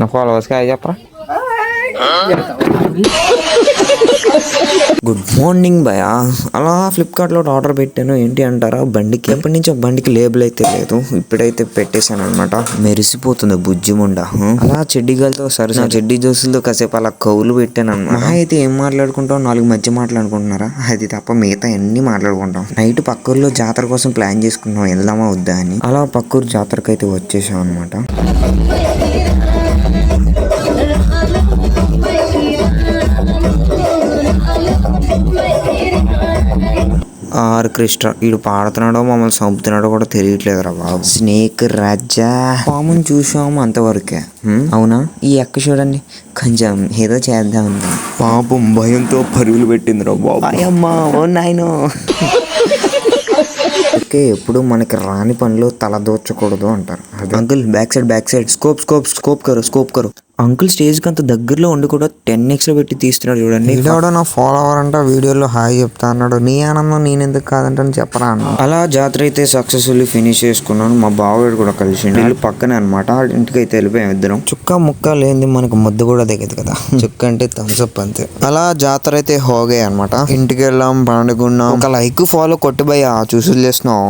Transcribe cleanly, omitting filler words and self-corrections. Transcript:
నా ఫాలోవర్స్కి హాయ్ చెప్పరా. Good morning భయ. అలా ఫ్లిప్కార్ట్లో ఆర్డర్ పెట్టాను. ఏంటి అంటారా, బండికి ఎప్పటి నుంచి బండికి లేబుల్ అయితే లేదు, ఇప్పుడైతే పెట్టేశాను అనమాట. మెరిసిపోతుంది బుజ్జి ముండ. అలా చెడ్డీగాలతో సరే నా చెడ్డీ దోస్తులతో కాసేపు అలా కౌలు పెట్టాను అనమాట. అయితే ఏం మాట్లాడుకుంటాం, 4 మధ్య మాట్లాడుకుంటున్నారా, అది తప్ప మిగతా అన్ని మాట్లాడుకుంటాం. నైట్ పక్కూరులో జాతర కోసం ప్లాన్ చేసుకున్నాం, వెళ్దామా వద్దా అని. అలా పక్కూరు జాతరకు అయితే వచ్చేసాం అనమాట. ఆర్ కృష్ణ వీడు పాడుతున్నాడో మమ్మల్ని చంపుతున్నాడో కూడా తెలియట్లేదురా బాబు. స్నేక్ రాజా పాముని చూసాము అంతవరకే. అవునా, ఈ ఎక్క చూడండి కొంచెం ఏదో చేద్దాం. పాపం భయంతో పరుగులు పెట్టిందిరా బాబు. అయ్యమ్మా ఓ నాయనో. ఓకే, ఎప్పుడు మనకి రాని పనులు తల దోచకూడదు అంటారు. అంకుల్ బ్యాక్ సైడ్ స్కోప్ కరు. అంకుల్ స్టేజ్ కి అంత దగ్గరలో ఉండి కూడా 10x లో పెట్టి తీస్తున్నాడు చూడండి. వీడోడో నా ఫాలోవర్ అంట, వీడియోలో హాయ్ చెప్తా అన్నాడు. నీ ఆనందం నేను ఎందుకు కాదంటే చెప్పరా అన్న. అలా జాతర అయితే సక్సెస్ఫుల్లీ ఫినిష్ చేసుకున్నాను. మా బావగాడు కూడా కలిసిండు, ఇల్లు పక్కనే అనమాట. ఇంటికి అయితే వెళ్ళిపోయాం ఇద్దరం. చుక్క ముక్క లేనిది మనకు ముద్దు కూడా దిగదు కదా, చుక్క అంటే థమ్స్అప్ అంతే. అలా జాతర అయితే హోగే అనమాట. ఇంటికి వెళ్ళాం, పండుకున్నాం. ఒక లైక్ ఫాలో కొట్టి భయ్యా చూసి చేస్తున్నాం.